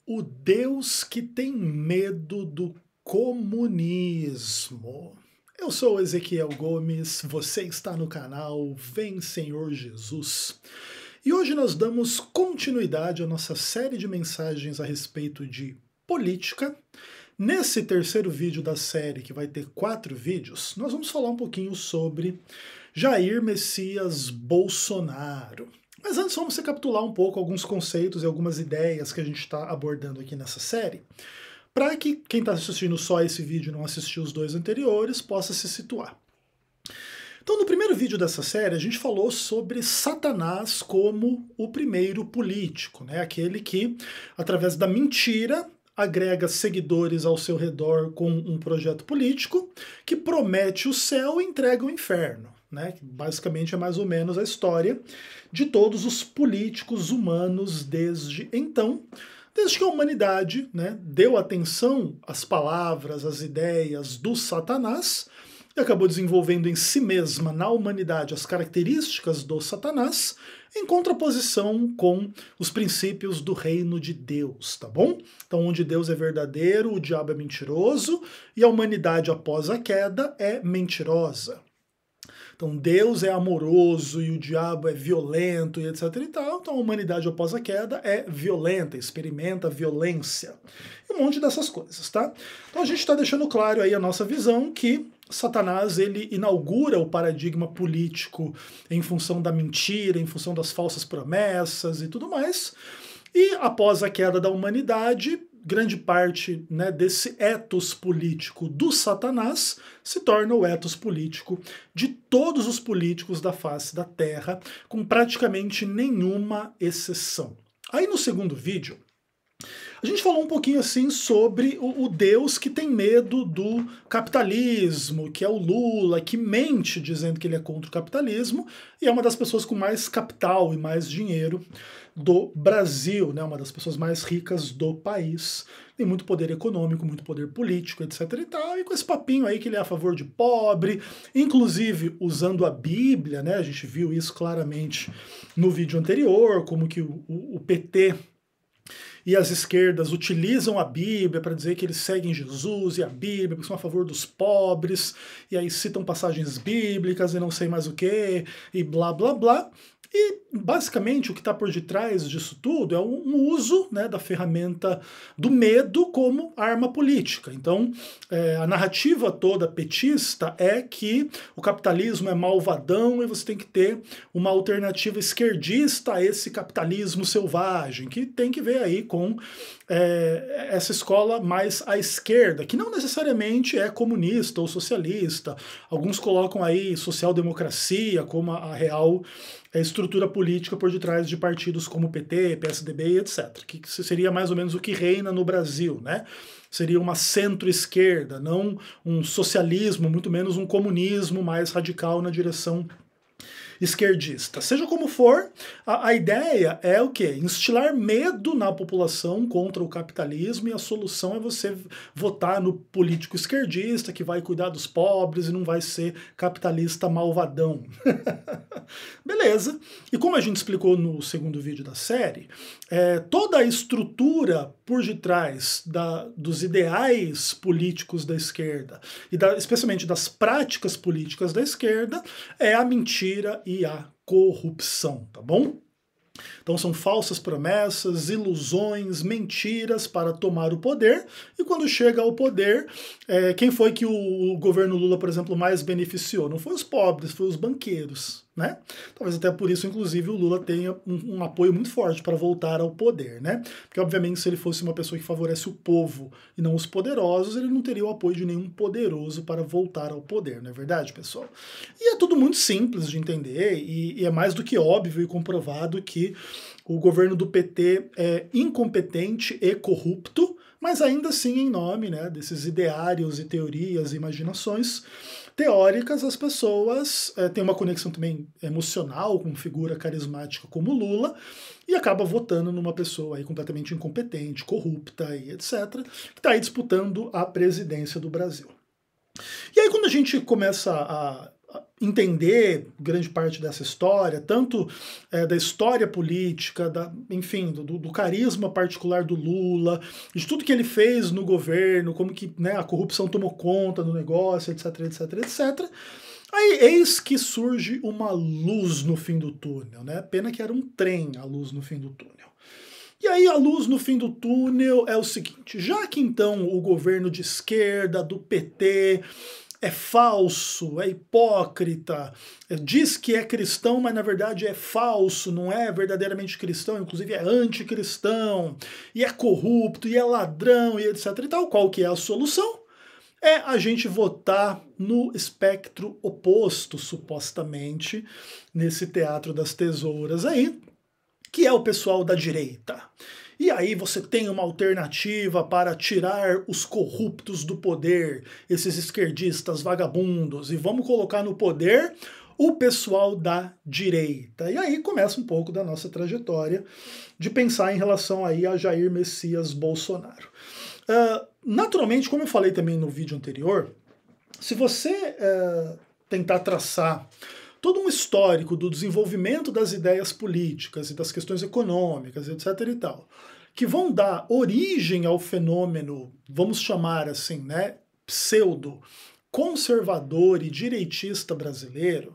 O Deus que tem medo do comunismo. Eu sou Ezequiel Gomes, você está no canal Vem Senhor Jesus. E hoje nós damos continuidade à nossa série de mensagens a respeito de política. Nesse terceiro vídeo da série, que vai ter 4 vídeos, nós vamos falar um pouquinho sobre Jair Messias Bolsonaro. Mas antes vamos recapitular um pouco alguns conceitos e algumas ideias que a gente está abordando aqui nessa série, para que quem está assistindo só esse vídeo e não assistiu os 2 anteriores possa se situar. Então, no primeiro vídeo dessa série, a gente falou sobre Satanás como o primeiro político, né? Aquele que, através da mentira, agrega seguidores ao seu redor com um projeto político que promete o céu e entrega o inferno. Né? Basicamente é mais ou menos a história de todos os políticos humanos desde então, desde que a humanidade, né, deu atenção às palavras, às ideias do Satanás e acabou desenvolvendo em si mesma, na humanidade, as características do Satanás, em contraposição com os princípios do reino de Deus, tá bom? Então, onde Deus é verdadeiro, o diabo é mentiroso, e a humanidade após a queda é mentirosa. Então Deus é amoroso e o diabo é violento e etc e tal, então a humanidade após a queda é violenta, experimenta violência. E um monte dessas coisas, tá? Então a gente está deixando claro aí a nossa visão que Satanás ele inaugura o paradigma político em função da mentira, em função das falsas promessas e tudo mais. E após a queda da humanidade, grande parte, né, desse ethos político do Satanás se torna o ethos político de todos os políticos da face da Terra, com praticamente nenhuma exceção. Aí no segundo vídeo, a gente falou um pouquinho assim sobre o Deus que tem medo do capitalismo, que é o Lula, que mente dizendo que ele é contra o capitalismo, e é uma das pessoas com mais capital e mais dinheiro do Brasil, né? Uma das pessoas mais ricas do país. Tem muito poder econômico, muito poder político, etc e tal, e com esse papinho aí que ele é a favor de pobre, inclusive usando a Bíblia, né? A gente viu isso claramente no vídeo anterior, como que o PT e as esquerdas utilizam a Bíblia para dizer que eles seguem Jesus e a Bíblia, porque são a favor dos pobres, e aí citam passagens bíblicas e não sei mais o que, e blá blá blá. E, basicamente, o que está por detrás disso tudo é um uso, né, da ferramenta do medo como arma política. Então, a narrativa toda petista é que o capitalismo é malvadão e você tem que ter uma alternativa esquerdista a esse capitalismo selvagem, que tem que ver aí com essa escola mais à esquerda, que não necessariamente é comunista ou socialista. Alguns colocam aí social-democracia como a real estrutura política por detrás de partidos como PT, PSDB, etc. Que seria mais ou menos o que reina no Brasil, né? Seria uma centro-esquerda, não um socialismo, muito menos um comunismo mais radical na direção esquerdista. Seja como for, a ideia é o quê? Instilar medo na população contra o capitalismo, e a solução é você votar no político esquerdista que vai cuidar dos pobres e não vai ser capitalista malvadão. Beleza. E como a gente explicou no segundo vídeo da série, toda a estrutura por detrás dos ideais políticos da esquerda, e especialmente das práticas políticas da esquerda, é a mentira e a corrupção, tá bom? Então são falsas promessas, ilusões, mentiras para tomar o poder, e quando chega ao poder, quem foi que o governo Lula, por exemplo, mais beneficiou? Não foi os pobres, foi os banqueiros, né? Talvez até por isso, inclusive, o Lula tenha um apoio muito forte para voltar ao poder, né? Porque, obviamente, se ele fosse uma pessoa que favorece o povo e não os poderosos, ele não teria o apoio de nenhum poderoso para voltar ao poder, não é verdade, pessoal? E é tudo muito simples de entender, e é mais do que óbvio e comprovado que o governo do PT é incompetente e corrupto, mas ainda assim, em nome, né, desses ideários e teorias e imaginações teóricas, as pessoas têm uma conexão também emocional com figura carismática como Lula e acaba votando numa pessoa aí completamente incompetente, corrupta e etc., que está aí disputando a presidência do Brasil. E aí quando a gente começa a entender grande parte dessa história, tanto da história política, enfim, do carisma particular do Lula, de tudo que ele fez no governo, como que, né, a corrupção tomou conta do negócio, etc, etc, etc. Aí eis que surge uma luz no fim do túnel, né? Pena que era um trem a luz no fim do túnel. E aí a luz no fim do túnel é o seguinte, já que então o governo de esquerda, do PT, é falso, é hipócrita, diz que é cristão, mas na verdade é falso, não é verdadeiramente cristão, inclusive é anticristão, e é corrupto, e é ladrão, e etc e tal, qual que é a solução? É a gente votar no espectro oposto, supostamente, nesse teatro das tesouras aí, que é o pessoal da direita. E aí você tem uma alternativa para tirar os corruptos do poder, esses esquerdistas vagabundos, e vamos colocar no poder o pessoal da direita. E aí começa um pouco da nossa trajetória de pensar em relação aí a Jair Messias Bolsonaro. Naturalmente, como eu falei também no vídeo anterior, se você tentar traçar todo um histórico do desenvolvimento das ideias políticas e das questões econômicas, etc e tal, que vão dar origem ao fenômeno, vamos chamar assim, né, pseudo conservador e direitista brasileiro,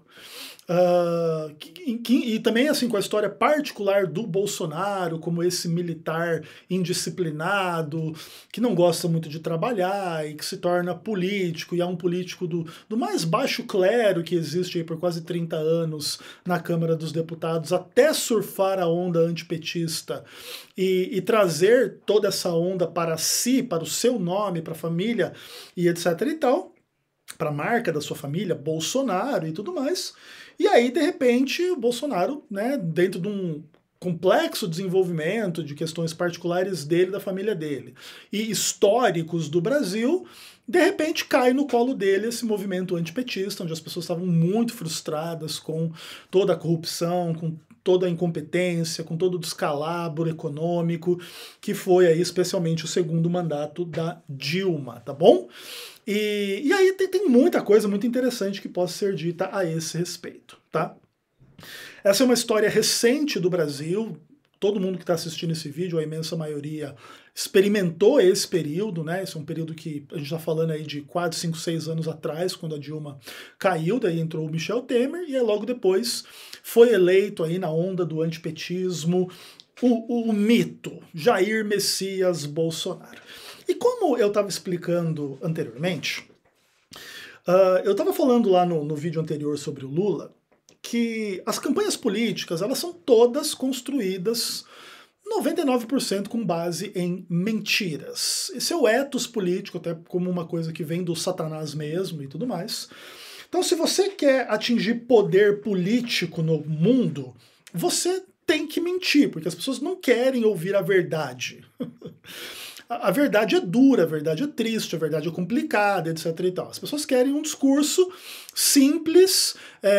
e também assim com a história particular do Bolsonaro como esse militar indisciplinado, que não gosta muito de trabalhar e que se torna político, e é um político do mais baixo clero que existe aí por quase 30 anos na Câmara dos Deputados, até surfar a onda antipetista e trazer toda essa onda para si, para o seu nome, para a família e etc e tal, para a marca da sua família, Bolsonaro e tudo mais. E aí, de repente, o Bolsonaro, né, dentro de um complexo desenvolvimento de questões particulares dele, da família dele, e históricos do Brasil, de repente cai no colo dele esse movimento antipetista, onde as pessoas estavam muito frustradas com toda a corrupção, com toda a incompetência, com todo o descalabro econômico, que foi aí especialmente o segundo mandato da Dilma, tá bom? E aí tem muita coisa muito interessante que possa ser dita a esse respeito, tá? Essa é uma história recente do Brasil, todo mundo que está assistindo esse vídeo, a imensa maioria, experimentou esse período, né? Esse é um período que a gente está falando aí de 4, 5, 6 anos atrás, quando a Dilma caiu, daí entrou o Michel Temer, e aí logo depois foi eleito aí na onda do antipetismo o mito, Jair Messias Bolsonaro. E como eu estava explicando anteriormente, eu estava falando lá no vídeo anterior sobre o Lula, que as campanhas políticas, elas são todas construídas 99% com base em mentiras. Esse é o ethos político, até como uma coisa que vem do Satanás mesmo e tudo mais. Então, se você quer atingir poder político no mundo, você tem que mentir, porque as pessoas não querem ouvir a verdade. A verdade é dura, a verdade é triste, a verdade é complicada, etc e tal. As pessoas querem um discurso simples,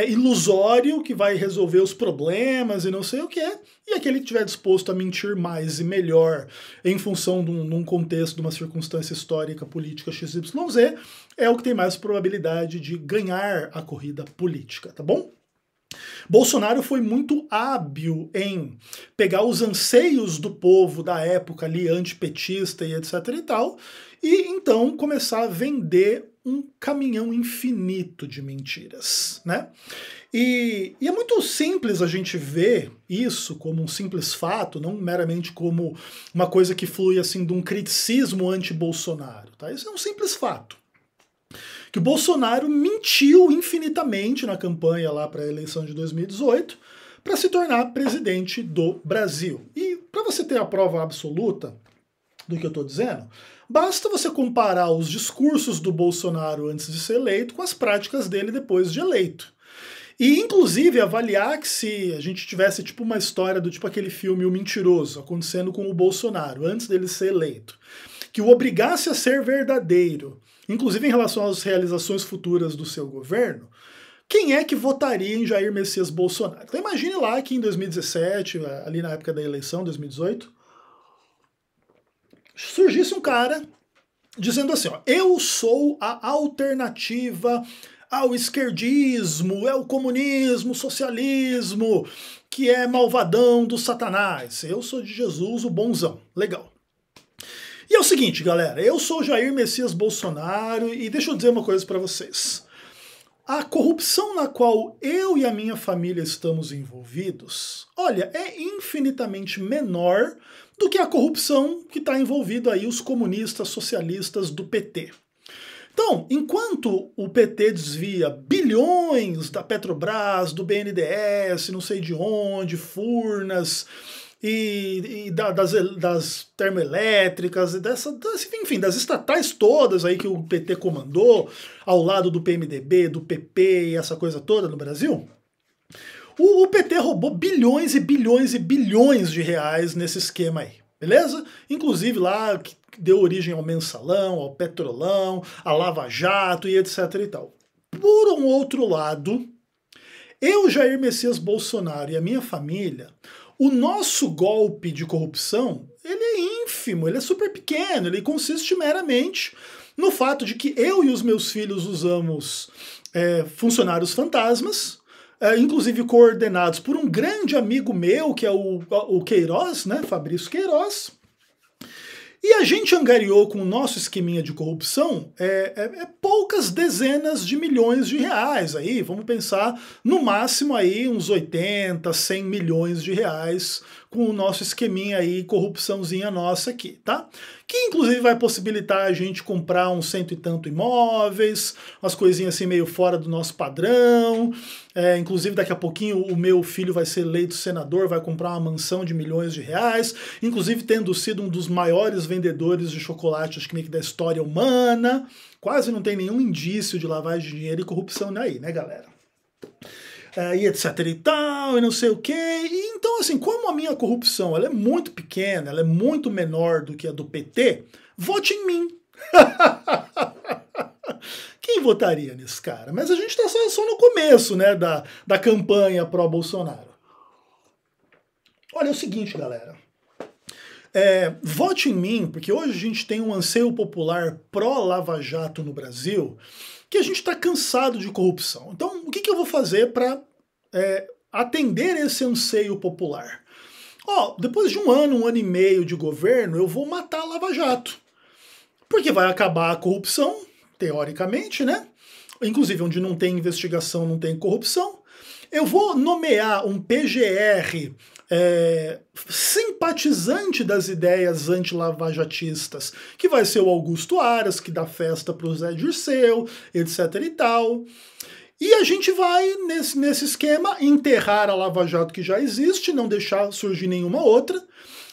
ilusório, que vai resolver os problemas e não sei o que, e aquele que estiver disposto a mentir mais e melhor em função de um contexto, de uma circunstância histórica, política XYZ, é o que tem mais probabilidade de ganhar a corrida política, tá bom? Bolsonaro foi muito hábil em pegar os anseios do povo da época ali, antipetista e etc e tal, e então começar a vender um caminhão infinito de mentiras, né? E é muito simples a gente ver isso como um simples fato, não meramente como uma coisa que flui assim de um criticismo anti-Bolsonaro, tá? Isso é um simples fato. Que o Bolsonaro mentiu infinitamente na campanha lá para a eleição de 2018 para se tornar presidente do Brasil. E para você ter a prova absoluta do que eu estou dizendo, basta você comparar os discursos do Bolsonaro antes de ser eleito com as práticas dele depois de eleito. E, inclusive, avaliar que se a gente tivesse tipo uma história do tipo aquele filme O Mentiroso, acontecendo com o Bolsonaro, antes dele ser eleito, que o obrigasse a ser verdadeiro, inclusive em relação às realizações futuras do seu governo, quem é que votaria em Jair Messias Bolsonaro? Então imagine lá que em 2017, ali na época da eleição, 2018, surgisse um cara dizendo assim, ó, eu sou a alternativa o esquerdismo, é o comunismo, o socialismo, que é malvadão do Satanás. Eu sou de Jesus, o bonzão. Legal. E é o seguinte, galera, eu sou Jair Messias Bolsonaro e deixa eu dizer uma coisa para vocês. A corrupção na qual eu e a minha família estamos envolvidos, olha, é infinitamente menor do que a corrupção que está envolvida aí os comunistas socialistas do PT. Então, enquanto o PT desvia bilhões da Petrobras, do BNDES, não sei de onde, Furnas e das termoelétricas, enfim, das estatais todas aí que o PT comandou, ao lado do PMDB, do PP e essa coisa toda no Brasil, o PT roubou bilhões e bilhões e bilhões de reais nesse esquema aí, beleza? Inclusive lá que deu origem ao Mensalão, ao Petrolão, à Lava Jato e etc e tal. Por um outro lado, eu, Jair Messias Bolsonaro e a minha família, o nosso golpe de corrupção, ele é ínfimo, ele é super pequeno, ele consiste meramente no fato de que eu e os meus filhos usamos funcionários fantasmas, inclusive coordenados por um grande amigo meu, que é o Queiroz, né, Fabrício Queiroz, e a gente angariou com o nosso esqueminha de corrupção poucas dezenas de milhões de reais. Aí, vamos pensar, no máximo aí uns 80, 100 milhões de reais com o nosso esqueminha aí, corrupçãozinha nossa aqui, tá? Que inclusive vai possibilitar a gente comprar uns cento e tanto imóveis, umas coisinhas assim meio fora do nosso padrão. Inclusive daqui a pouquinho o meu filho vai ser eleito senador, vai comprar uma mansão de milhões de reais, inclusive tendo sido um dos maiores vendedores de chocolate, acho que meio que da história humana. Quase não tem nenhum indício de lavagem de dinheiro e corrupção aí, né, galera? E etc e tal, e não sei o quê. E então, assim, como a minha corrupção ela é muito pequena, ela é muito menor do que a do PT, vote em mim. Quem votaria nesse cara? Mas a gente está só no começo, né, da campanha pró-Bolsonaro. Olha, é o seguinte, galera. Vote em mim, porque hoje a gente tem um anseio popular pró-Lava Jato no Brasil, que a gente está cansado de corrupção. Então, o que eu vou fazer para atender esse anseio popular? Depois de um ano e meio de governo, eu vou matar a Lava Jato. Porque vai acabar a corrupção, teoricamente, né? Inclusive, onde não tem investigação, não tem corrupção. Eu vou nomear um PGR simpatizante das ideias anti-lavajatistas, que vai ser o Augusto Aras, que dá festa para o Zé Dirceu, etc e tal. E a gente vai, nesse esquema, enterrar a Lava Jato que já existe, não deixar surgir nenhuma outra.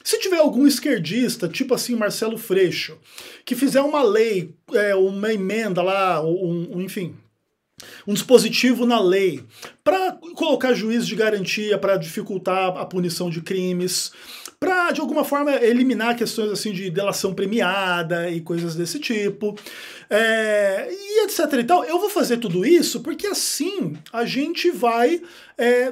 Se tiver algum esquerdista, tipo assim Marcelo Freixo, que fizer uma lei, uma emenda lá, enfim, um dispositivo na lei para colocar juiz de garantia, para dificultar a punição de crimes, para, de alguma forma, eliminar questões assim de delação premiada e coisas desse tipo, e etc e tal. Eu vou fazer tudo isso porque assim a gente vai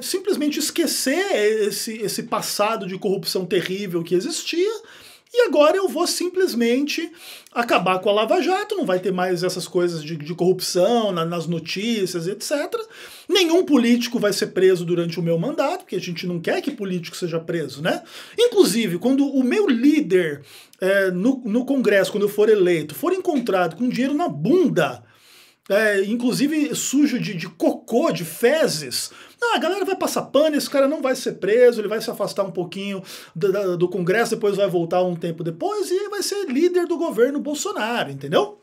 simplesmente esquecer esse passado de corrupção terrível que existia. E agora eu vou simplesmente acabar com a Lava Jato, não vai ter mais essas coisas de corrupção nas notícias, etc. Nenhum político vai ser preso durante o meu mandato, porque a gente não quer que político seja preso, né? Inclusive, quando o meu líder no Congresso, quando eu for eleito, for encontrado com dinheiro na bunda, inclusive sujo de cocô, de fezes, a galera vai passar pano, esse cara não vai ser preso, ele vai se afastar um pouquinho do Congresso, depois vai voltar um tempo depois e vai ser líder do governo Bolsonaro, entendeu?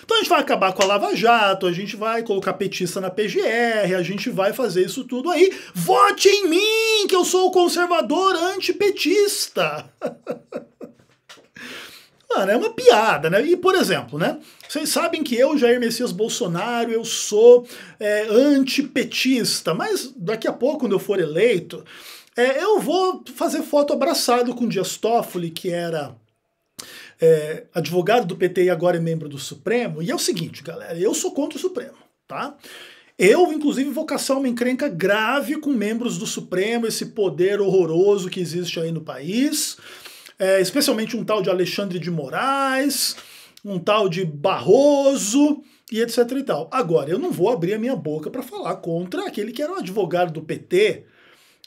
Então a gente vai acabar com a Lava Jato, a gente vai colocar petista na PGR, a gente vai fazer isso tudo aí. Vote em mim, que eu sou o conservador antipetista! Mano, é uma piada, né? E, por exemplo, né? Vocês sabem que eu, Jair Messias Bolsonaro, eu sou antipetista, mas daqui a pouco, quando eu for eleito, eu vou fazer foto abraçado com Dias Toffoli, que era advogado do PT e agora é membro do Supremo. E é o seguinte, galera, eu sou contra o Supremo, tá? Eu, inclusive, vou caçar uma encrenca grave com membros do Supremo, esse poder horroroso que existe aí no país, especialmente um tal de Alexandre de Moraes, um tal de Barroso e etc e tal. Agora, eu não vou abrir a minha boca para falar contra aquele que era o advogado do PT,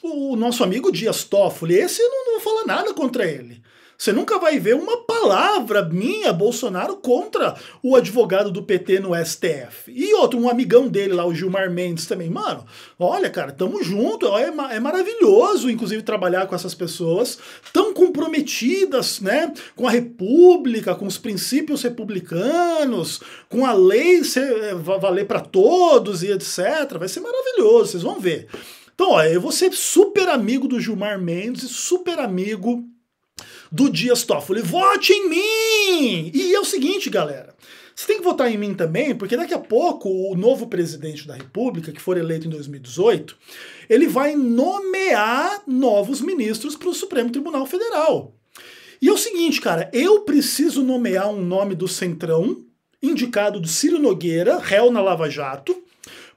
o nosso amigo Dias Toffoli. Esse eu não vou falar nada contra ele. Você nunca vai ver uma palavra minha, Bolsonaro, contra o advogado do PT no STF. E outro, um amigão dele lá, o Gilmar Mendes também. Mano, olha, cara, tamo junto. É maravilhoso, inclusive, trabalhar com essas pessoas tão comprometidas, né, com a República, com os princípios republicanos, com a lei valer para todos e etc. Vai ser maravilhoso, vocês vão ver. Então, ó, eu vou ser super amigo do Gilmar Mendes e super amigo do Dias Toffoli. Vote em mim! E é o seguinte, galera, você tem que votar em mim também, porque daqui a pouco o novo presidente da República, que for eleito em 2018, ele vai nomear novos ministros para o Supremo Tribunal Federal. E é o seguinte, cara, eu preciso nomear um nome do Centrão, indicado de Ciro Nogueira, réu na Lava Jato,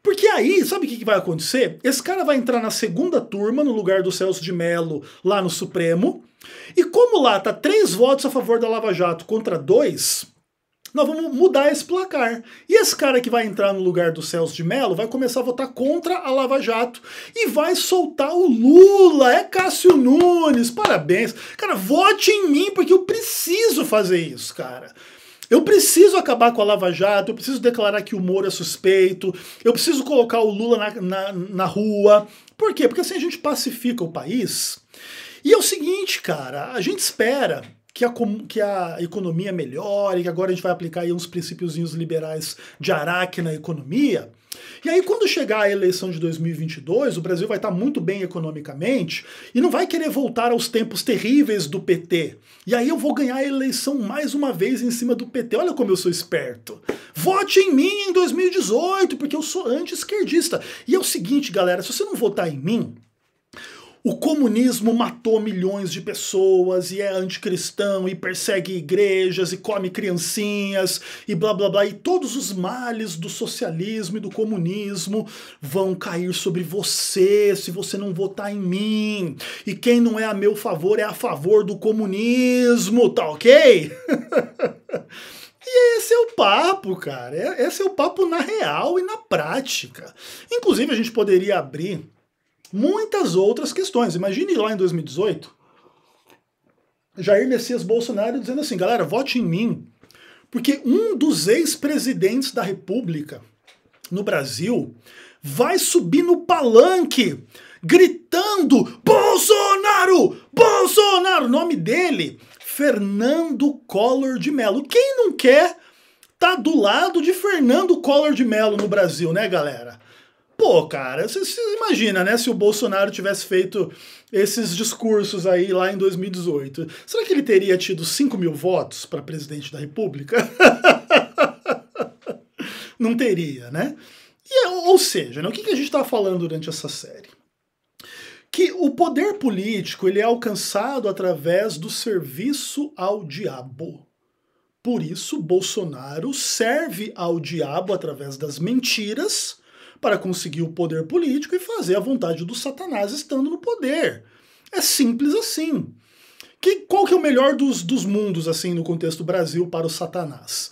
porque aí, sabe o que vai acontecer? Esse cara vai entrar na segunda turma, no lugar do Celso de Mello, lá no Supremo, e como lá tá 3 votos a favor da Lava Jato contra 2, nós vamos mudar esse placar. E esse cara que vai entrar no lugar do Celso de Mello vai começar a votar contra a Lava Jato e vai soltar o Lula. É Cássio Nunes, parabéns. Cara, vote em mim porque eu preciso fazer isso, cara. Eu preciso acabar com a Lava Jato, eu preciso declarar que o Moro é suspeito, eu preciso colocar o Lula na rua. Por quê? Porque assim a gente pacifica o país. E é o seguinte, cara, a gente espera que a economia melhore, que agora a gente vai aplicar aí uns princípiozinhos liberais de Araque na economia. E aí quando chegar a eleição de 2022, o Brasil vai estar muito bem economicamente e não vai querer voltar aos tempos terríveis do PT. E aí eu vou ganhar a eleição mais uma vez em cima do PT. Olha como eu sou esperto. Vote em mim em 2018, porque eu sou anti-esquerdista. E é o seguinte, galera, se você não votar em mim, o comunismo matou milhões de pessoas e é anticristão e persegue igrejas e come criancinhas e blá blá blá. E todos os males do socialismo e do comunismo vão cair sobre você se você não votar em mim. E quem não é a meu favor é a favor do comunismo, tá ok? E esse é o papo, cara. Esse é o papo na real e na prática. Inclusive a gente poderia abrir muitas outras questões. Imagine lá em 2018, Jair Messias Bolsonaro dizendo assim, galera, vote em mim, porque um dos ex-presidentes da República no Brasil vai subir no palanque gritando Bolsonaro! Bolsonaro! O nome dele, Fernando Collor de Mello. Quem não quer tá do lado de Fernando Collor de Mello no Brasil, né, galera? Pô, cara, você imagina, né, se o Bolsonaro tivesse feito esses discursos aí lá em 2018. Será que ele teria tido 5.000 votos para presidente da República? Não teria, né? Ou seja, né, o que a gente está falando durante essa série? Que o poder político ele é alcançado através do serviço ao diabo. Por isso, Bolsonaro serve ao diabo através das mentiras para conseguir o poder político e fazer a vontade do Satanás estando no poder. É simples assim. Qual que é o melhor dos mundos, assim, no contexto Brasil para o Satanás?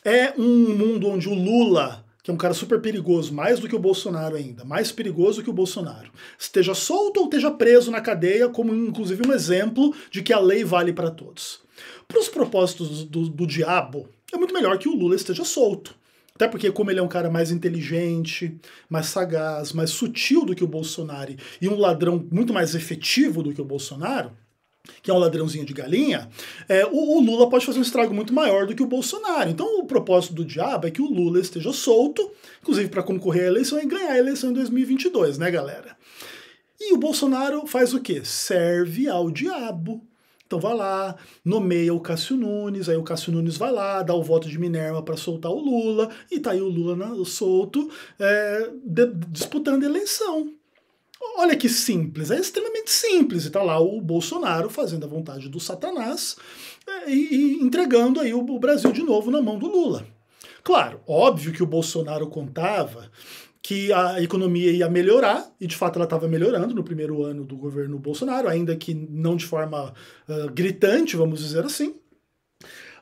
É um mundo onde o Lula, que é um cara super perigoso, mais do que o Bolsonaro ainda, mais perigoso que o Bolsonaro, esteja solto ou esteja preso na cadeia, como inclusive um exemplo de que a lei vale para todos. Para os propósitos do diabo, é muito melhor que o Lula esteja solto. Até porque como ele é um cara mais inteligente, mais sagaz, mais sutil do que o Bolsonaro e um ladrão muito mais efetivo do que o Bolsonaro, que é um ladrãozinho de galinha, o Lula pode fazer um estrago muito maior do que o Bolsonaro. Então o propósito do diabo é que o Lula esteja solto, inclusive para concorrer à eleição e ganhar a eleição em 2022, né, galera? E o Bolsonaro faz o quê? Serve ao diabo. Então vai lá, nomeia o Cássio Nunes, aí o Cássio Nunes vai lá, dá o voto de Minerva para soltar o Lula, e tá aí o Lula solto disputando a eleição. Olha que simples, é extremamente simples, e tá lá o Bolsonaro fazendo a vontade do Satanás e entregando aí o Brasil de novo na mão do Lula. Claro, óbvio que o Bolsonaro contava que a economia ia melhorar, e de fato ela estava melhorando no primeiro ano do governo Bolsonaro, ainda que não de forma gritante, vamos dizer assim.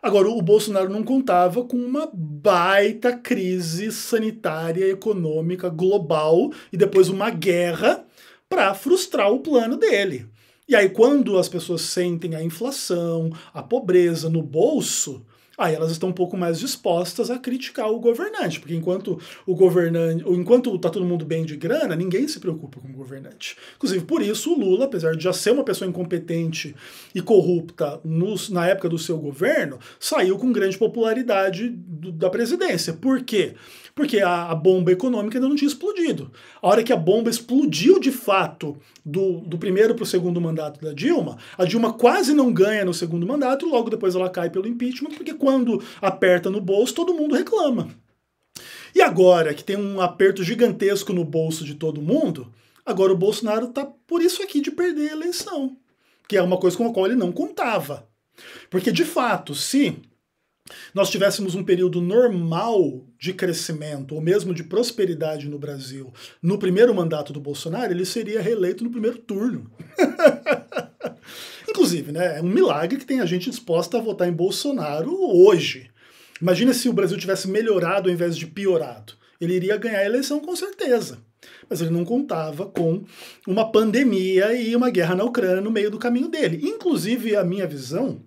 Agora, o Bolsonaro não contava com uma baita crise sanitária, econômica, global e depois uma guerra para frustrar o plano dele. E aí, quando as pessoas sentem a inflação, a pobreza no bolso, aí elas estão um pouco mais dispostas a criticar o governante, porque enquanto tá todo mundo bem de grana, ninguém se preocupa com o governante. Inclusive, por isso, o Lula, apesar de já ser uma pessoa incompetente e corrupta na época do seu governo, saiu com grande popularidade da presidência. Por quê? Porque a bomba econômica ainda não tinha explodido. A hora que a bomba explodiu de fato do primeiro para o segundo mandato da Dilma, a Dilma quase não ganha no segundo mandato e logo depois ela cai pelo impeachment, porque quando aperta no bolso, todo mundo reclama. E agora que tem um aperto gigantesco no bolso de todo mundo, agora o Bolsonaro tá por isso aqui de perder a eleição, que é uma coisa com a qual ele não contava. Porque, de fato, se nós tivéssemos um período normal de crescimento, ou mesmo de prosperidade no Brasil, no primeiro mandato do Bolsonaro, ele seria reeleito no primeiro turno. Inclusive, né, é um milagre que tem a gente disposta a votar em Bolsonaro hoje. Imagina se o Brasil tivesse melhorado ao invés de piorado. Ele iria ganhar a eleição com certeza. Mas ele não contava com uma pandemia e uma guerra na Ucrânia no meio do caminho dele. Inclusive, a minha visão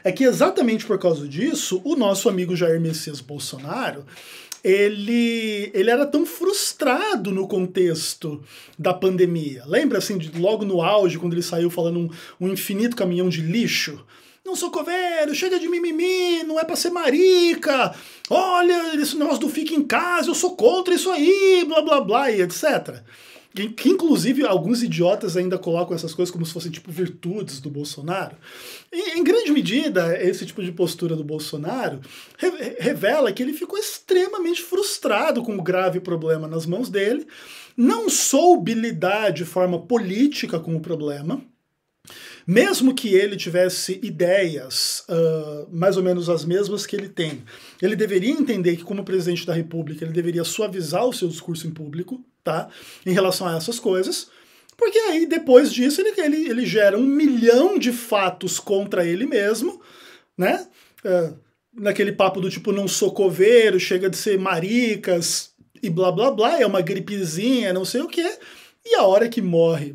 é que exatamente por causa disso, o nosso amigo Jair Messias Bolsonaro, ele era tão frustrado no contexto da pandemia. Lembra, assim, logo no auge, quando ele saiu falando um infinito caminhão de lixo? Não sou coveiro, chega de mimimi, não é pra ser marica, olha, esse negócio do fica em casa, eu sou contra isso aí, blá blá blá, e etc. Que inclusive alguns idiotas ainda colocam essas coisas como se fossem tipo virtudes do Bolsonaro. E, em grande medida, esse tipo de postura do Bolsonaro revela que ele ficou extremamente frustrado com o grave problema nas mãos dele, não soube lidar de forma política com o problema, mesmo que ele tivesse ideias mais ou menos as mesmas que ele tem. Ele deveria entender que, como presidente da República, ele deveria suavizar o seu discurso em público, tá? Em relação a essas coisas, porque aí, depois disso, ele gera 1 milhão de fatos contra ele mesmo, né? Naquele papo do tipo, não sou coveiro, chega de ser maricas e blá blá blá, é uma gripezinha, não sei o quê, e a hora que morre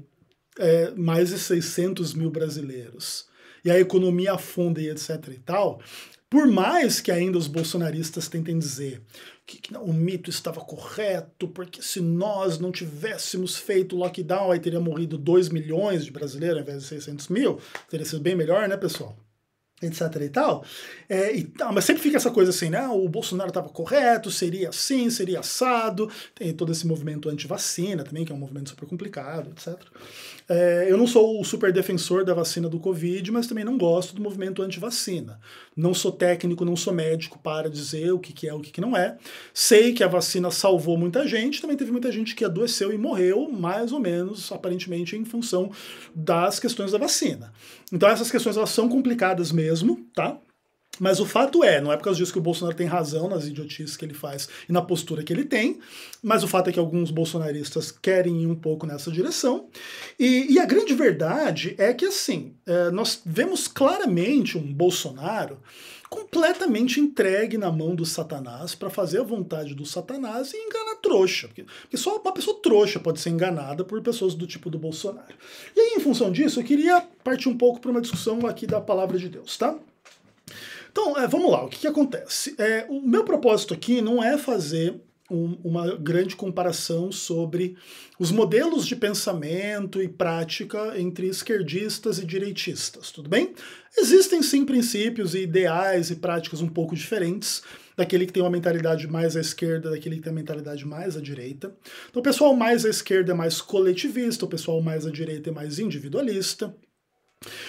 mais de 600 mil brasileiros, e a economia afunda e etc e tal, por mais que ainda os bolsonaristas tentem dizer que o mito estava correto, porque se nós não tivéssemos feito lockdown, aí teria morrido 2 milhões de brasileiros ao invés de 600 mil, teria sido bem melhor, né, pessoal? Etc e tal. Mas sempre fica essa coisa assim, né? O Bolsonaro estava correto, seria assim, seria assado. Tem todo esse movimento anti-vacina também, que é um movimento super complicado, etc. Eu não sou o super defensor da vacina do Covid, mas também não gosto do movimento anti-vacina. Não sou técnico, não sou médico para dizer o que é, o que não é. Sei que a vacina salvou muita gente, também teve muita gente que adoeceu e morreu, mais ou menos, aparentemente, em função das questões da vacina. Então essas questões, elas são complicadas mesmo, tá? Mas o fato não é por causa disso que o Bolsonaro tem razão nas idiotices que ele faz e na postura que ele tem, mas o fato é que alguns bolsonaristas querem ir um pouco nessa direção. E a grande verdade é que, assim, nós vemos claramente um Bolsonaro completamente entregue na mão do Satanás para fazer a vontade do Satanás e enganar trouxa. Porque só uma pessoa trouxa pode ser enganada por pessoas do tipo do Bolsonaro. E aí, em função disso, eu queria partir um pouco para uma discussão aqui da palavra de Deus, tá? Então, vamos lá, o que acontece? O meu propósito aqui não é fazer uma grande comparação sobre os modelos de pensamento e prática entre esquerdistas e direitistas, tudo bem? Existem sim princípios e ideais e práticas um pouco diferentes daquele que tem uma mentalidade mais à esquerda, daquele que tem uma mentalidade mais à direita. Então o pessoal mais à esquerda é mais coletivista, o pessoal mais à direita é mais individualista.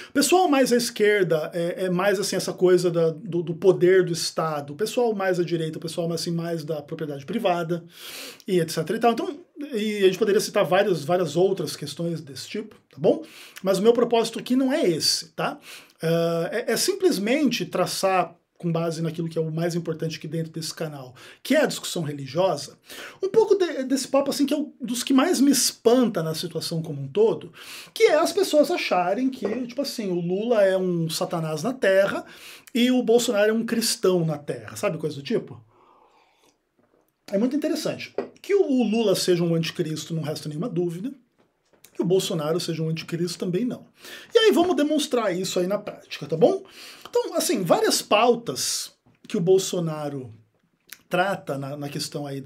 O pessoal mais à esquerda é mais assim essa coisa do poder do Estado. O pessoal mais à direita, o pessoal assim, mais da propriedade privada e etc e tal. Então, e a gente poderia citar várias outras questões desse tipo, tá bom? Mas o meu propósito aqui não é esse, tá? É simplesmente traçar com base naquilo que é o mais importante aqui dentro desse canal, que é a discussão religiosa, um pouco desse papo assim que é um dos que mais me espanta na situação como um todo, que é as pessoas acharem que, tipo assim, o Lula é um satanás na Terra e o Bolsonaro é um cristão na Terra, sabe, coisa do tipo? É muito interessante. Que o Lula seja um anticristo não resta nenhuma dúvida, que o Bolsonaro seja um anticristo também não. E aí vamos demonstrar isso aí na prática, tá bom? Então, assim, várias pautas que o Bolsonaro trata na questão aí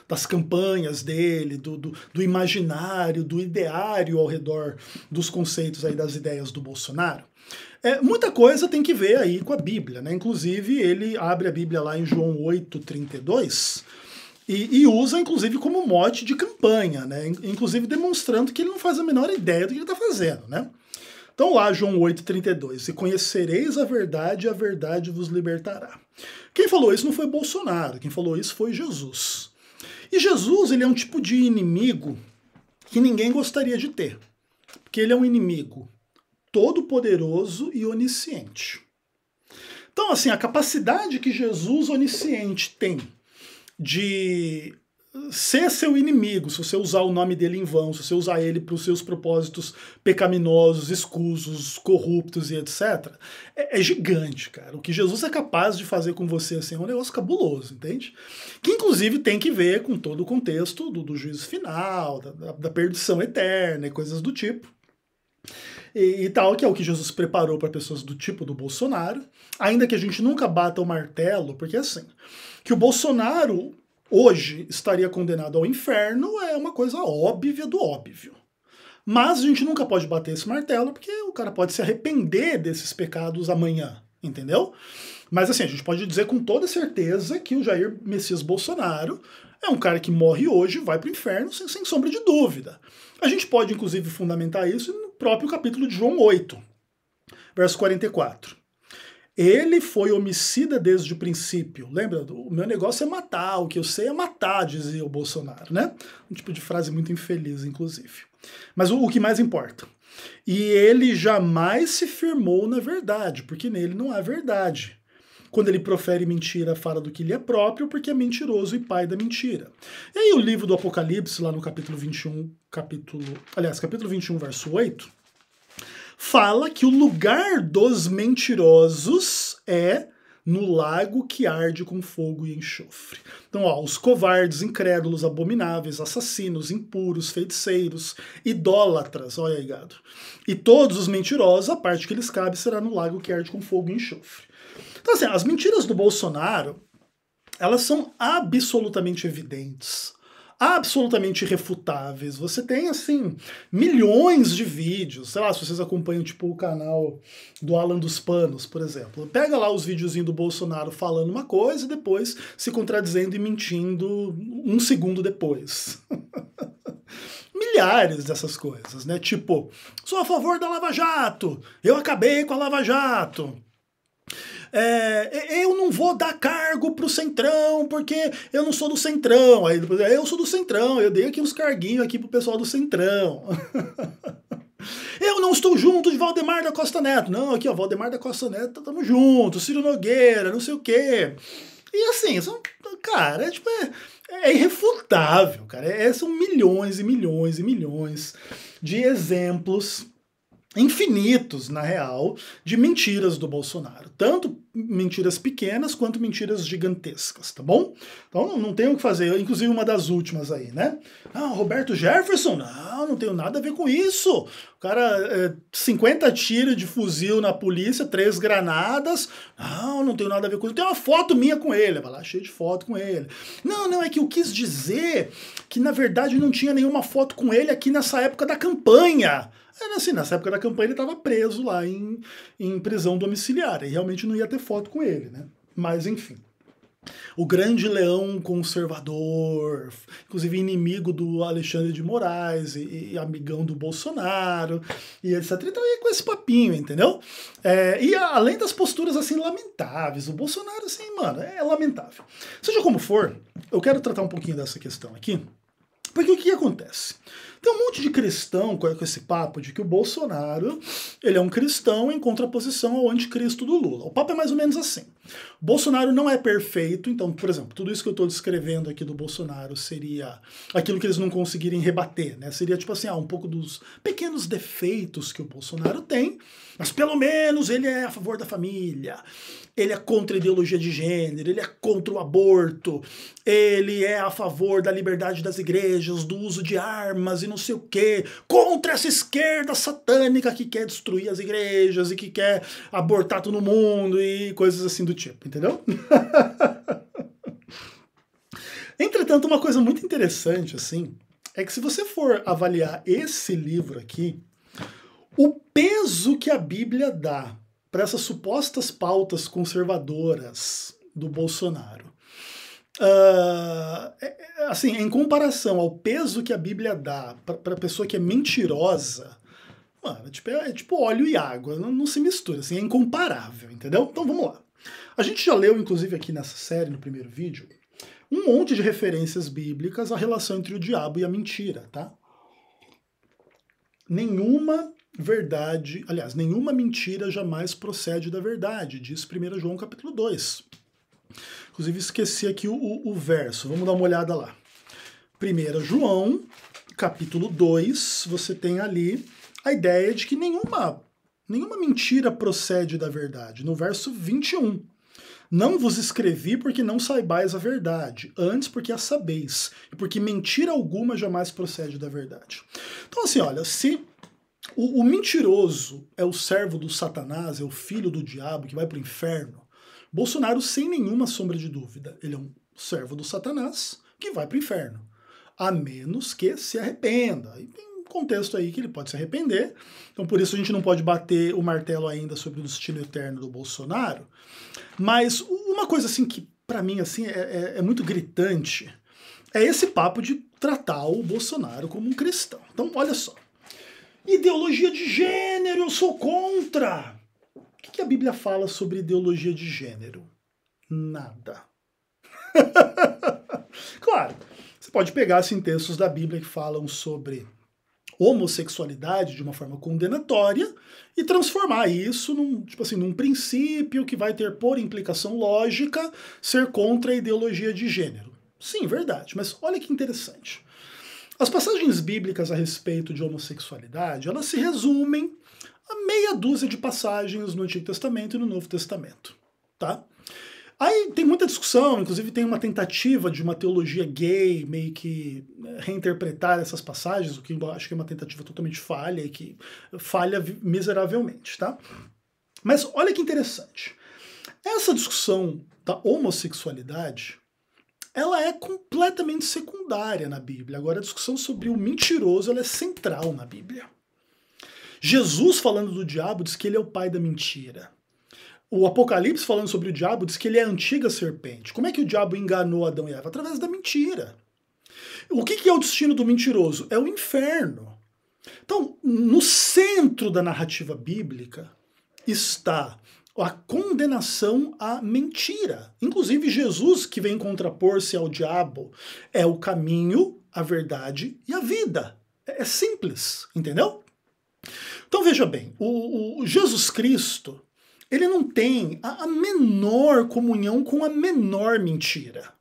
das campanhas dele, do imaginário, do ideário ao redor dos conceitos aí das ideias do Bolsonaro. Muita coisa tem que ver aí com a Bíblia, né? Inclusive, ele abre a Bíblia lá em João 8,32, e usa, inclusive, como mote de campanha, né? Inclusive demonstrando que ele não faz a menor ideia do que ele está fazendo, né? Então lá, João 8,32, e conhecereis a verdade e a verdade vos libertará. Quem falou isso não foi Bolsonaro, quem falou isso foi Jesus. E Jesus, ele é um tipo de inimigo que ninguém gostaria de ter, porque ele é um inimigo todo-poderoso e onisciente. Então, assim, a capacidade que Jesus onisciente tem de ser seu inimigo, se você usar o nome dele em vão, se você usar ele para os seus propósitos pecaminosos, escusos, corruptos e etc., é gigante, cara. O que Jesus é capaz de fazer com você assim, é um negócio cabuloso, entende? Que inclusive tem que ver com todo o contexto do juízo final, da perdição eterna e coisas do tipo. E tal, que é o que Jesus preparou para pessoas do tipo do Bolsonaro, ainda que a gente nunca bata o martelo, porque assim, que o Bolsonaro hoje estaria condenado ao inferno é uma coisa óbvia do óbvio. Mas a gente nunca pode bater esse martelo, porque o cara pode se arrepender desses pecados amanhã, entendeu? Mas assim, a gente pode dizer com toda certeza que o Jair Messias Bolsonaro é um cara que morre hoje e vai para o inferno sem sombra de dúvida. A gente pode, inclusive, fundamentar isso no próprio capítulo de João 8, verso 44. Ele foi homicida desde o princípio. Lembra? O meu negócio é matar, o que eu sei é matar, dizia o Bolsonaro, né? Um tipo de frase muito infeliz, inclusive. Mas o que mais importa. E ele jamais se firmou na verdade, porque nele não há verdade. Quando ele profere mentira, fala do que lhe é próprio, porque é mentiroso e pai da mentira. E aí o livro do Apocalipse, lá no capítulo 21, capítulo 21, verso 8, fala que o lugar dos mentirosos é no lago que arde com fogo e enxofre. Então, ó, os covardes, incrédulos, abomináveis, assassinos, impuros, feiticeiros, idólatras, olha aí, gado. E todos os mentirosos, a parte que lhes cabe será no lago que arde com fogo e enxofre. Então, assim, as mentiras do Bolsonaro, elas são absolutamente evidentes, absolutamente irrefutáveis. Você tem, assim, milhões de vídeos. Sei lá, se vocês acompanham, tipo, o canal do Alan dos Panos, por exemplo. Pega lá os videozinhos do Bolsonaro falando uma coisa e depois se contradizendo e mentindo um segundo depois. Milhares dessas coisas, né? Tipo, sou a favor da Lava Jato, eu acabei com a Lava Jato. Eu não vou dar cargo pro Centrão, porque eu não sou do Centrão. Aí depois, eu sou do Centrão, eu dei aqui uns carguinhos aqui pro pessoal do Centrão. Eu não estou junto de Valdemar da Costa Neto. Não, aqui, ó, Valdemar da Costa Neto, tamo junto, Ciro Nogueira, não sei o quê. E assim, cara, é irrefutável, cara. São milhões e milhões e milhões de exemplos infinitos, na real, de mentiras do Bolsonaro. Tanto mentiras pequenas quanto mentiras gigantescas, tá bom? Então não tem o que fazer. Inclusive uma das últimas aí, né? Ah, Roberto Jefferson? Não tenho nada a ver com isso. O cara, 50 tiros de fuzil na polícia, 3 granadas. Não tenho nada a ver com isso. Tem uma foto minha com ele. Vai lá, cheio de foto com ele. Não, é que eu quis dizer que, na verdade, não tinha nenhuma foto com ele aqui nessa época da campanha. Era assim, nessa época da campanha ele estava preso lá em prisão domiciliar, e realmente não ia ter foto com ele, né? Mas enfim. O grande leão conservador, inclusive inimigo do Alexandre de Moraes e amigão do Bolsonaro, e etc. Então ia com esse papinho, entendeu? E além das posturas assim lamentáveis, o Bolsonaro assim, mano, é lamentável. Seja como for, eu quero tratar um pouquinho dessa questão aqui, porque o que acontece? Tem um monte de cristão com esse papo de que o Bolsonaro ele é um cristão em contraposição ao anticristo do Lula. O papo é mais ou menos assim. O Bolsonaro não é perfeito, então, por exemplo, tudo isso que eu estou descrevendo aqui do Bolsonaro seria aquilo que eles não conseguirem rebater, né? Seria tipo assim, um pouco dos pequenos defeitos que o Bolsonaro tem, mas pelo menos ele é a favor da família, ele é contra a ideologia de gênero, ele é contra o aborto, ele é a favor da liberdade das igrejas, do uso de armas e não sei o quê, contra essa esquerda satânica que quer destruir as igrejas e que quer abortar todo mundo e coisas assim do tipo, entendeu? Entretanto, uma coisa muito interessante, assim, é que se você for avaliar esse livro aqui, o peso que a Bíblia dá para essas supostas pautas conservadoras do Bolsonaro, assim, em comparação ao peso que a Bíblia dá para a pessoa que é mentirosa, mano, é tipo óleo e água, não se mistura, assim, é incomparável, entendeu? Então vamos lá. A gente já leu, inclusive aqui nessa série, no primeiro vídeo, um monte de referências bíblicas à relação entre o diabo e a mentira, tá? Nenhuma verdade, aliás, nenhuma mentira jamais procede da verdade, diz 1 João capítulo 2. Inclusive esqueci aqui o verso, vamos dar uma olhada lá. 1 João capítulo 2, você tem ali a ideia de que nenhuma mentira procede da verdade. No verso 21. Não vos escrevi porque não saibais a verdade, antes porque a sabeis, e porque mentira alguma jamais procede da verdade. Então assim, olha, se o mentiroso é o servo do Satanás, é o filho do diabo que vai para o inferno, Bolsonaro, sem nenhuma sombra de dúvida, ele é um servo do Satanás que vai para o inferno, a menos que se arrependa. E tem um contexto aí que ele pode se arrepender, então por isso a gente não pode bater o martelo ainda sobre o destino eterno do Bolsonaro. Mas uma coisa assim que para mim assim é muito gritante é esse papo de tratar o Bolsonaro como um cristão. Então olha só, ideologia de gênero, eu sou contra. O que a Bíblia fala sobre ideologia de gênero? Nada. Claro, você pode pegar assim, textos da Bíblia que falam sobre homossexualidade de uma forma condenatória e transformar isso num princípio que vai ter por implicação lógica ser contra a ideologia de gênero. Sim, verdade, mas olha que interessante. As passagens bíblicas a respeito de homossexualidade, elas se resumem a meia dúzia de passagens no Antigo Testamento e no Novo Testamento, tá? Aí tem muita discussão, inclusive tem uma tentativa de uma teologia gay meio que reinterpretar essas passagens, o que eu acho que é uma tentativa totalmente falha e que falha miseravelmente, tá? Mas olha que interessante. Essa discussão da homossexualidade, ela é completamente secundária na Bíblia. Agora a discussão sobre o mentiroso, ela é central na Bíblia. Jesus falando do diabo diz que ele é o pai da mentira. O Apocalipse, falando sobre o diabo, diz que ele é a antiga serpente. Como é que o diabo enganou Adão e Eva? Através da mentira. O que é o destino do mentiroso? É o inferno. Então, no centro da narrativa bíblica está a condenação à mentira. Inclusive, Jesus, que vem contrapor-se ao diabo, é o caminho, a verdade e a vida. É simples, entendeu? Então, veja bem, o Jesus Cristo, ele não tem a menor comunhão com a menor mentira.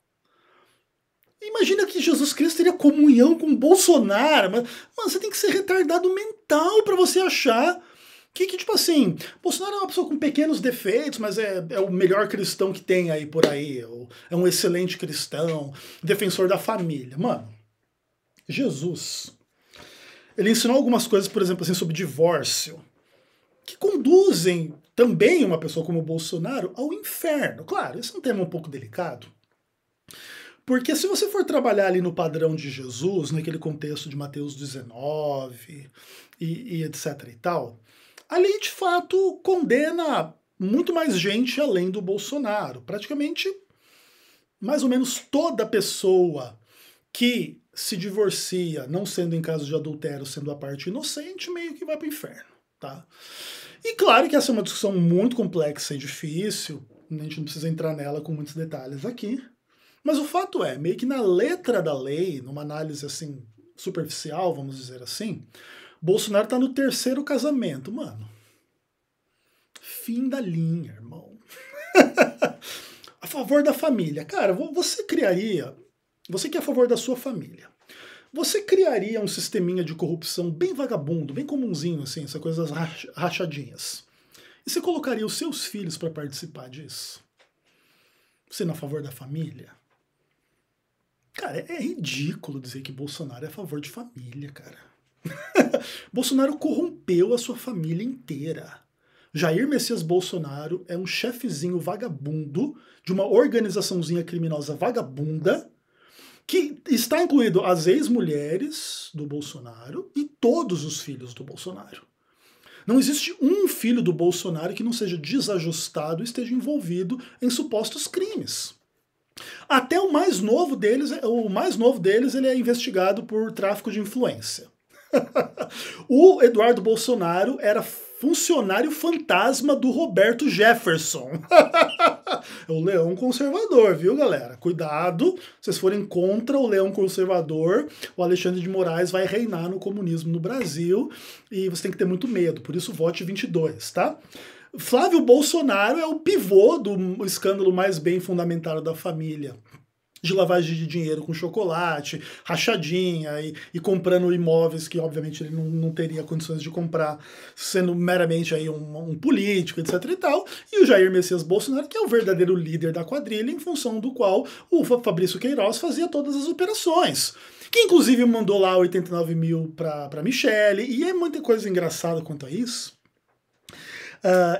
Imagina que Jesus Cristo teria comunhão com Bolsonaro, mas mano, você tem que ser retardado mental para você achar que, tipo assim, Bolsonaro é uma pessoa com pequenos defeitos, mas é o melhor cristão que tem aí por aí, é um excelente cristão, defensor da família. Mano, Jesus, ele ensinou algumas coisas, por exemplo, assim, sobre divórcio, que conduzem também uma pessoa como o Bolsonaro ao inferno. Claro, esse é um tema um pouco delicado, porque se você for trabalhar ali no padrão de Jesus, naquele contexto de Mateus 19 e etc e tal, ali de fato condena muito mais gente além do Bolsonaro. Praticamente, mais ou menos toda pessoa que se divorcia, não sendo em caso de adultério, sendo a parte inocente, meio que vai para o inferno, tá? E claro que essa é uma discussão muito complexa e difícil, a gente não precisa entrar nela com muitos detalhes aqui, mas o fato é, meio que na letra da lei, numa análise assim superficial, vamos dizer assim, Bolsonaro tá no 3º casamento, mano. Fim da linha, irmão. A favor da família. Cara, você que é a favor da sua família, você criaria um sisteminha de corrupção bem vagabundo, bem comunzinho, assim, essa coisa das rachadinhas. E você colocaria os seus filhos para participar disso? Sendo a favor da família? Cara, é ridículo dizer que Bolsonaro é a favor de família, cara. Bolsonaro corrompeu a sua família inteira. Jair Messias Bolsonaro é um chefezinho vagabundo de uma organizaçãozinha criminosa vagabunda que está incluído as ex-mulheres do Bolsonaro e todos os filhos do Bolsonaro. Não existe um filho do Bolsonaro que não seja desajustado e esteja envolvido em supostos crimes. Até o mais novo deles ele é investigado por tráfico de influência. O Eduardo Bolsonaro era funcionário fantasma do Roberto Jefferson. É o leão conservador, viu, galera? Cuidado, se vocês forem contra o leão conservador, o Alexandre de Moraes vai reinar no comunismo no Brasil e você tem que ter muito medo, por isso vote 22, tá? Flávio Bolsonaro é o pivô do escândalo mais bem fundamentado da família, de lavagem de dinheiro com chocolate, rachadinha e comprando imóveis que obviamente ele não teria condições de comprar, sendo meramente aí um político, etc e tal, e o Jair Messias Bolsonaro, que é o verdadeiro líder da quadrilha, em função do qual o Fabrício Queiroz fazia todas as operações, que inclusive mandou lá 89 mil para Michele, e é muita coisa engraçada quanto a isso.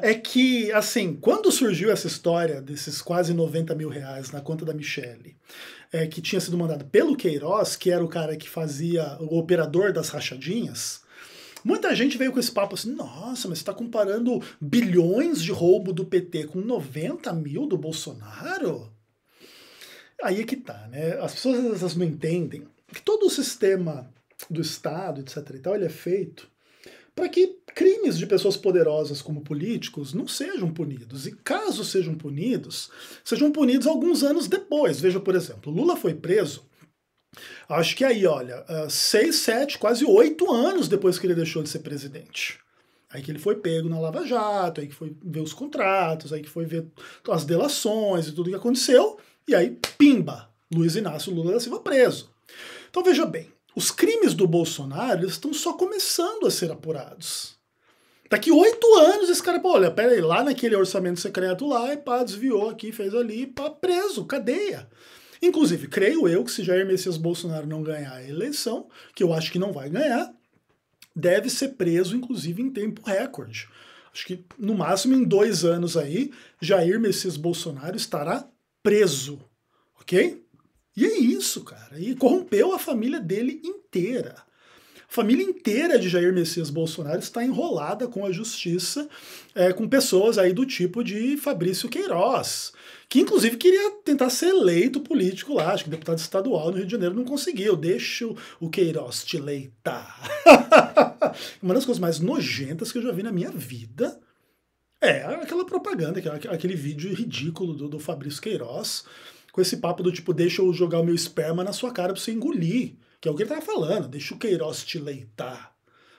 É que, assim, quando surgiu essa história desses quase 90 mil reais na conta da Michele, que tinha sido mandado pelo Queiroz, que era o cara que fazia o operador das rachadinhas, muita gente veio com esse papo assim, nossa, mas você está comparando bilhões de roubo do PT com 90 mil do Bolsonaro? Aí é que tá, né? As pessoas às vezes não entendem que todo o sistema do Estado, etc e tal, ele é feito para que crimes de pessoas poderosas como políticos não sejam punidos. E caso sejam punidos alguns anos depois. Veja, por exemplo, Lula foi preso, acho que aí, olha, 6, 7, quase 8 anos depois que ele deixou de ser presidente. Aí que ele foi pego na Lava Jato, aí que foi ver os contratos, aí que foi ver as delações e tudo que aconteceu, e aí, pimba, Luiz Inácio Lula da Silva preso. Então veja bem, os crimes do Bolsonaro eles estão só começando a ser apurados. Daqui 8 anos esse cara, pô, olha, peraí, lá naquele orçamento secreto lá, e pá, desviou aqui, fez ali, pá, preso, cadeia. Inclusive, creio eu que se Jair Messias Bolsonaro não ganhar a eleição, que eu acho que não vai ganhar, deve ser preso, inclusive, em tempo recorde. Acho que, no máximo, em 2 anos aí, Jair Messias Bolsonaro estará preso, ok? E é isso, cara. E corrompeu a família dele inteira. A família inteira de Jair Messias Bolsonaro está enrolada com a justiça, com pessoas aí do tipo de Fabrício Queiroz, que inclusive queria tentar ser eleito político lá, acho que deputado estadual no Rio de Janeiro não conseguiu. Deixa o Queiroz te eleitar. Uma das coisas mais nojentas que eu já vi na minha vida é aquela propaganda, aquele vídeo ridículo do Fabrício Queiroz, com esse papo do tipo, deixa eu jogar o meu esperma na sua cara pra você engolir. Que é o que ele tava falando, deixa o Queiroz te leitar.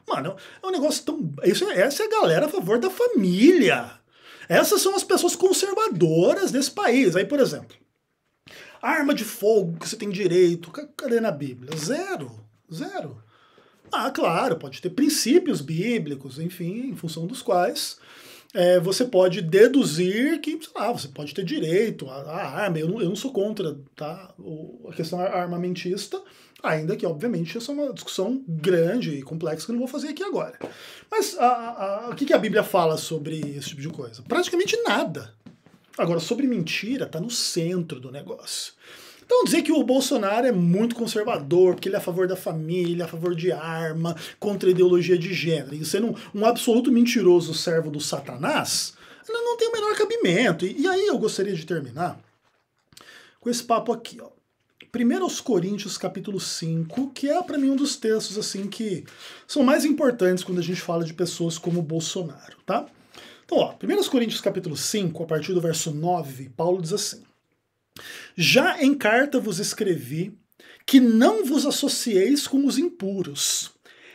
Mano, é um negócio tão... Essa é a galera a favor da família. Essas são as pessoas conservadoras desse país. Aí, por exemplo, arma de fogo que você tem direito, cadê na Bíblia? Zero. Ah, claro, pode ter princípios bíblicos, enfim, em função dos quais... você pode deduzir que, sei lá, você pode ter direito à arma. Eu não sou contra, tá? A questão armamentista, ainda que, obviamente, essa é uma discussão grande e complexa que eu não vou fazer aqui agora. Mas o que a Bíblia fala sobre esse tipo de coisa? Praticamente nada. Agora, sobre mentira, tá no centro do negócio. Então dizer que o Bolsonaro é muito conservador, porque ele é a favor da família, a favor de arma, contra a ideologia de gênero, e sendo um absoluto mentiroso servo do Satanás, não tem o menor cabimento. E aí eu gostaria de terminar com esse papo aqui, ó. 1 Coríntios capítulo 5, que é para mim um dos textos assim que são mais importantes quando a gente fala de pessoas como o Bolsonaro, tá? Então, ó, 1 Coríntios capítulo 5, a partir do verso 9, Paulo diz assim: já em carta vos escrevi que não vos associeis com os impuros.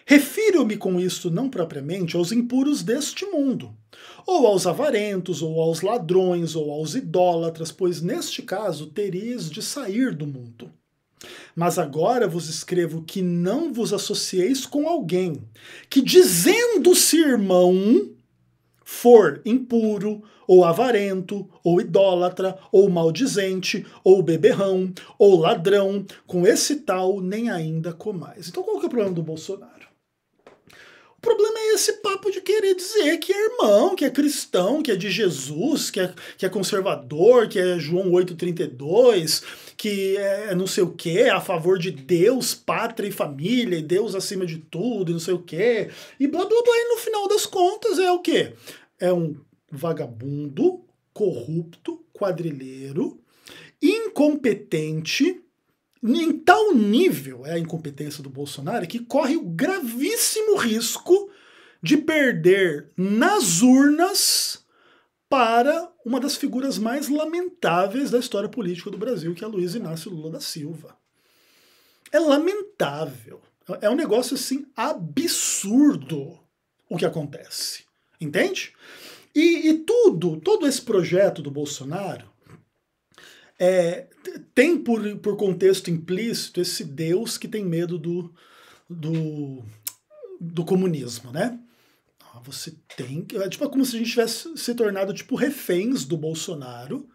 Refiro-me com isto não propriamente aos impuros deste mundo, ou aos avarentos, ou aos ladrões, ou aos idólatras, pois neste caso teríeis de sair do mundo. Mas agora vos escrevo que não vos associeis com alguém que, dizendo-se irmão, for impuro, ou avarento, ou idólatra, ou maldizente, ou beberrão, ou ladrão, com esse tal nem ainda comais. Então qual que é o problema do Bolsonaro? O problema é esse papo de querer dizer que é irmão, que é cristão, que é de Jesus, que é conservador, que é João 8,32, que é não sei o que, a favor de Deus, pátria e família, e Deus acima de tudo, e não sei o que, e blá blá blá, e no final das contas é o quê? É um vagabundo, corrupto, quadrilheiro, incompetente. Em tal nível é a incompetência do Bolsonaro que corre o gravíssimo risco de perder nas urnas para uma das figuras mais lamentáveis da história política do Brasil, que é Luiz Inácio Lula da Silva. É lamentável. É um negócio assim absurdo o que acontece. Entende? E todo esse projeto do Bolsonaro tem por contexto implícito esse Deus que tem medo do comunismo, né? Você tem que. É tipo como se a gente tivesse se tornado tipo reféns do Bolsonaro.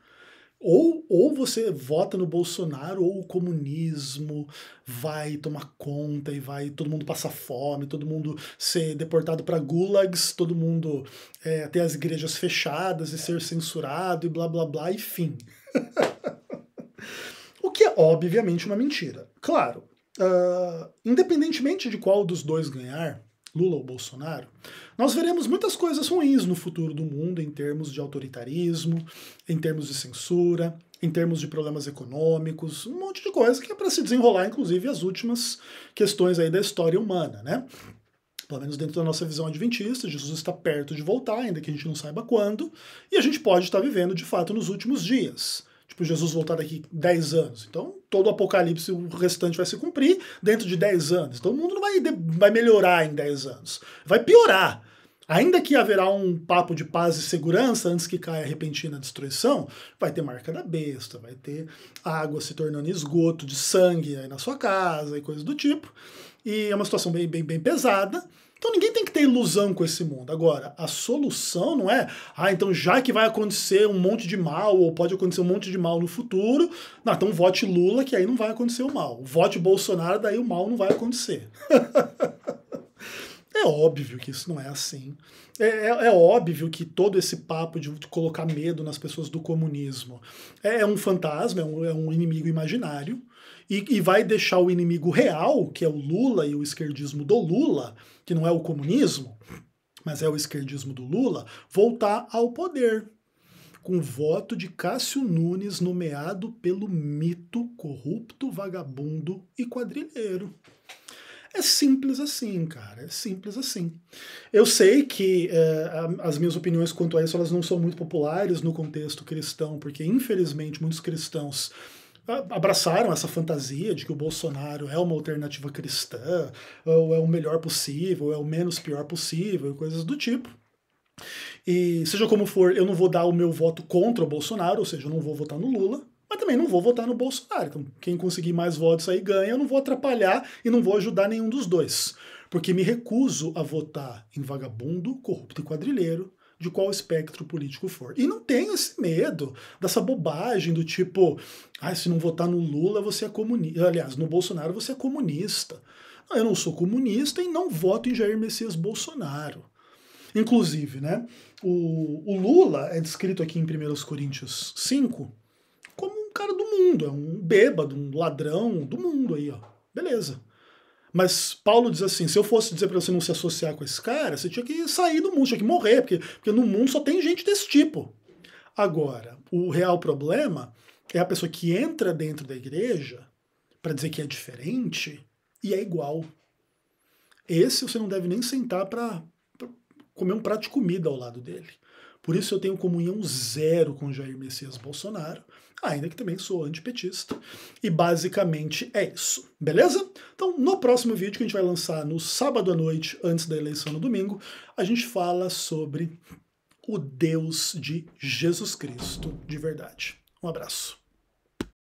Ou você vota no Bolsonaro, ou o comunismo vai tomar conta e vai todo mundo passar fome, todo mundo ser deportado para gulags, todo mundo ter as igrejas fechadas e ser censurado e blá blá blá, enfim. O que é obviamente uma mentira. Claro, independentemente de qual dos dois ganhar, Lula ou Bolsonaro, nós veremos muitas coisas ruins no futuro do mundo em termos de autoritarismo, em termos de censura, em termos de problemas econômicos, um monte de coisa que é para se desenrolar, inclusive, as últimas questões aí da história humana, né? Pelo menos dentro da nossa visão adventista, Jesus está perto de voltar, ainda que a gente não saiba quando, e a gente pode estar vivendo, de fato, nos últimos dias. Tipo, Jesus voltar daqui 10 anos. Então, todo o apocalipse, o restante vai se cumprir dentro de 10 anos. Então, o mundo não vai melhorar em 10 anos. Vai piorar. Ainda que haverá um papo de paz e segurança antes que caia a repentina destruição, vai ter marca da besta, vai ter água se tornando esgoto de sangue aí na sua casa e coisas do tipo. E é uma situação bem pesada. Então ninguém tem que ter ilusão com esse mundo. Agora, a solução não é, então já que vai acontecer um monte de mal, ou pode acontecer um monte de mal no futuro, não, então vote Lula, que aí não vai acontecer o mal. Vote Bolsonaro, daí o mal não vai acontecer. É óbvio que isso não é assim. É óbvio que todo esse papo de colocar medo nas pessoas do comunismo é um fantasma, é um inimigo imaginário, e vai deixar o inimigo real, que é o Lula e o esquerdismo do Lula, que não é o comunismo, mas é o esquerdismo do Lula, voltar ao poder. Com o voto de Cássio Nunes nomeado pelo mito, corrupto, vagabundo e quadrilheiro. É simples assim, cara, é simples assim. Eu sei que as minhas opiniões quanto a isso elas não são muito populares no contexto cristão, porque infelizmente muitos cristãos abraçaram essa fantasia de que o Bolsonaro é uma alternativa cristã, ou é o melhor possível, ou é o menos pior possível, coisas do tipo. E seja como for, eu não vou dar o meu voto contra o Bolsonaro, ou seja, eu não vou votar no Lula, mas também não vou votar no Bolsonaro. Então, quem conseguir mais votos aí ganha, eu não vou atrapalhar e não vou ajudar nenhum dos dois. Porque me recuso a votar em vagabundo, corrupto e quadrilheiro, de qual espectro político for. E não tenho esse medo dessa bobagem do tipo, se não votar no Lula você é comunista. Aliás, no Bolsonaro você é comunista. Não, eu não sou comunista e não voto em Jair Messias Bolsonaro. Inclusive, né, o Lula é descrito aqui em 1 Coríntios 5 como um cara do mundo, é um bêbado, um ladrão do mundo aí, ó. Beleza. Mas Paulo diz assim, se eu fosse dizer para você não se associar com esse cara, você tinha que sair do mundo, tinha que morrer, porque no mundo só tem gente desse tipo. Agora, o real problema é a pessoa que entra dentro da igreja para dizer que é diferente e é igual. Esse você não deve nem sentar para comer um prato de comida ao lado dele. Por isso eu tenho comunhão zero com Jair Messias Bolsonaro, ainda que também sou antipetista. E basicamente é isso, beleza? Então, no próximo vídeo que a gente vai lançar no sábado à noite, antes da eleição no domingo, a gente fala sobre o Deus de Jesus Cristo de verdade. Um abraço.